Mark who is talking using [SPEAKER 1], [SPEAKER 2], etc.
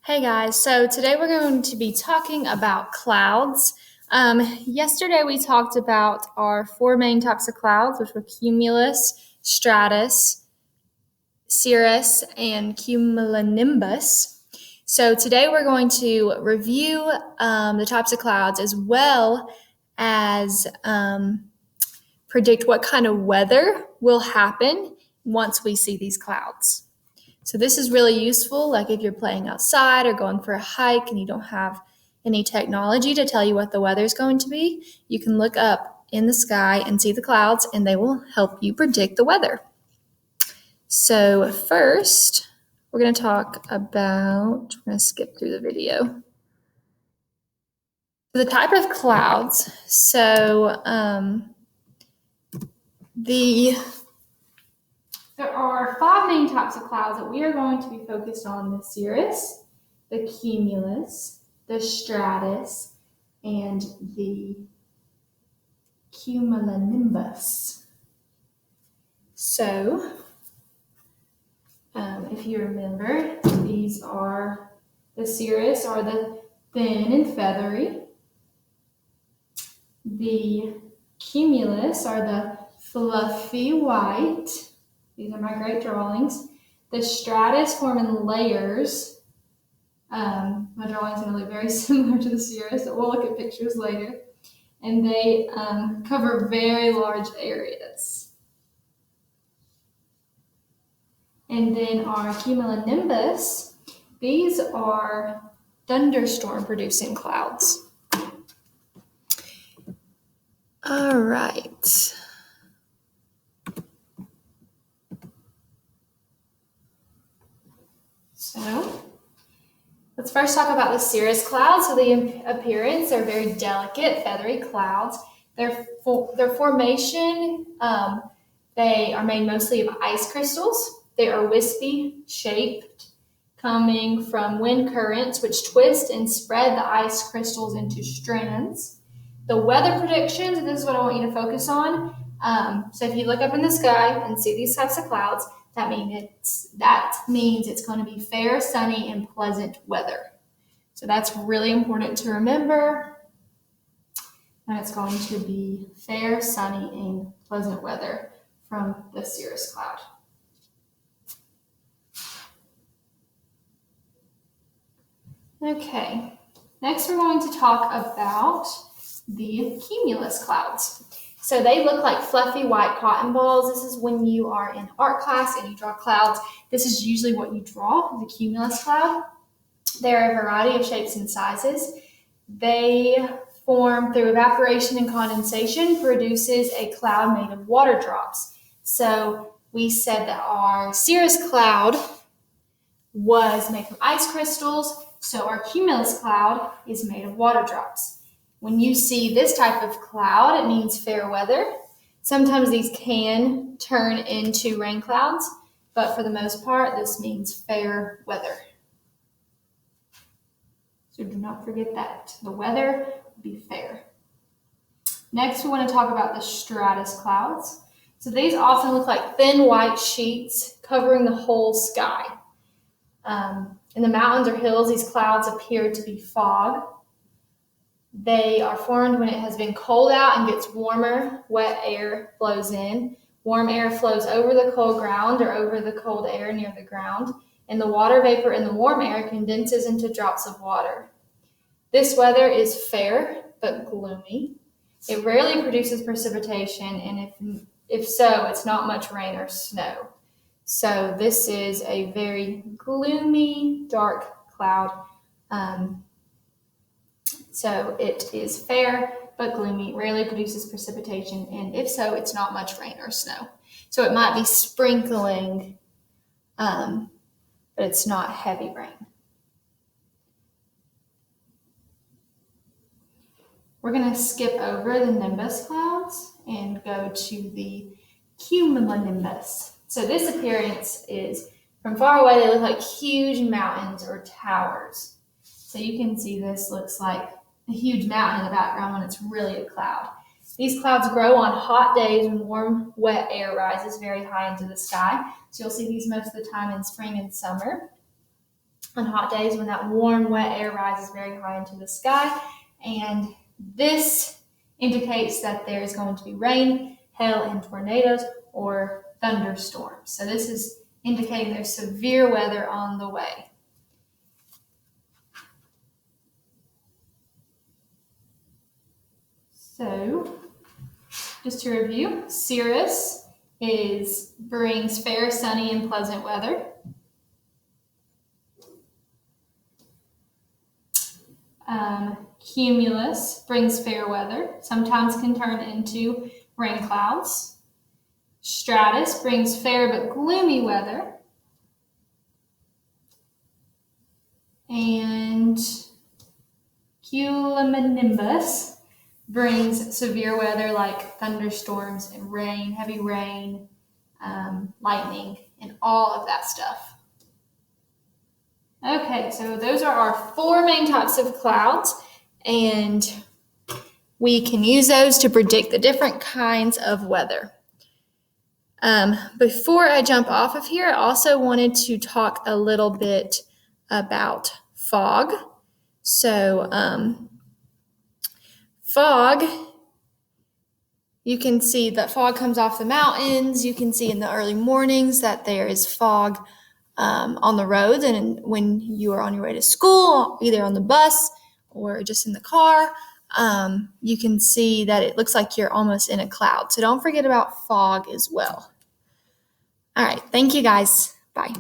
[SPEAKER 1] Hey guys, so today we're going to be talking about clouds. Yesterday we talked about our four main types of clouds, which were cumulus, stratus, cirrus, and cumulonimbus. So today we're going to review the types of clouds as well as predict what kind of weather will happen once we see these clouds. So this is really useful, like if you're playing outside or going for a hike and you don't have any technology to tell you what the weather is going to be, you can look up in the sky and see the clouds and they will help you predict the weather. So first, we're going to skip through the video. The type of clouds. There are five main types of clouds that we are going to be focused on: the cirrus, the cumulus, the stratus, and the cumulonimbus. So, if you remember, these are the cirrus are the thin and feathery. The cumulus are the fluffy white. These are my great drawings. The stratus form in layers. My drawings are going to look very similar to the cirrus, but we'll look at pictures later. And they cover very large areas. And then our cumulonimbus, these are thunderstorm-producing clouds. All right. So let's first talk about the cirrus clouds. So the appearance, they're very delicate, feathery clouds. Their formation, they are made mostly of ice crystals. They are wispy shaped, coming from wind currents, which twist and spread the ice crystals into strands. The weather predictions, this is what I want you to focus on. So if you look up in the sky and see these types of clouds, that means it's going to be fair, sunny, and pleasant weather. So that's really important to remember. And it's going to be fair, sunny, and pleasant weather from the cirrus cloud. Okay, next we're going to talk about the cumulus clouds. So they look like fluffy white cotton balls. This is when you are in art class and you draw clouds. This is usually what you draw, the cumulus cloud. There are a variety of shapes and sizes. They form through evaporation and condensation, produces a cloud made of water drops. So we said that our cirrus cloud was made from ice crystals, so our cumulus cloud is made of water drops. When you see this type of cloud, it means fair weather. Sometimes these can turn into rain clouds, but for the most part, this means fair weather. So do not forget that. The weather will be fair. Next, we want to talk about the stratus clouds. So these often look like thin white sheets covering the whole sky. In the mountains or hills, these clouds appear to be fog. They are formed when it has been cold out and gets warmer. Wet air flows in. Warm air flows over the cold ground or over the cold air near the ground, and the water vapor in the warm air condenses into drops of water. This weather is fair but gloomy. It rarely produces precipitation, and if so, it's not much rain or snow. So this is a very gloomy, dark cloud. So it is fair but gloomy, rarely produces precipitation, and if so, it's not much rain or snow. So it might be sprinkling, but it's not heavy rain. We're going to skip over the nimbus clouds and go to the cumulonimbus. So this appearance is, from far away, they look like huge mountains or towers. So you can see this looks like a huge mountain in the background when it's really a cloud. These clouds grow on hot days when warm, wet air rises very high into the sky. So you'll see these most of the time in spring and summer. on hot days when that warm, wet air rises very high into the sky. And this indicates that there's going to be rain, hail, and tornadoes or thunderstorms. So this is indicating there's severe weather on the way. So, just to review, cirrus brings fair, sunny, and pleasant weather. Cumulus brings fair weather, sometimes can turn into rain clouds. Stratus brings fair but gloomy weather. And cumulonimbus brings severe weather like thunderstorms and rain, heavy rain, lightning, and all of that stuff. Okay, so those are our 4 main types of clouds, and we can use those to predict the different kinds of weather. Before I jump off of here, I also wanted to talk a little bit about fog. So, fog, you can see that fog comes off the mountains. You can see in the early mornings that there is fog on the roads, and when you are on your way to school, either on the bus or just in the car, you can see that it looks like you're almost in a cloud. So don't forget about fog as well. All right, thank you guys. Bye.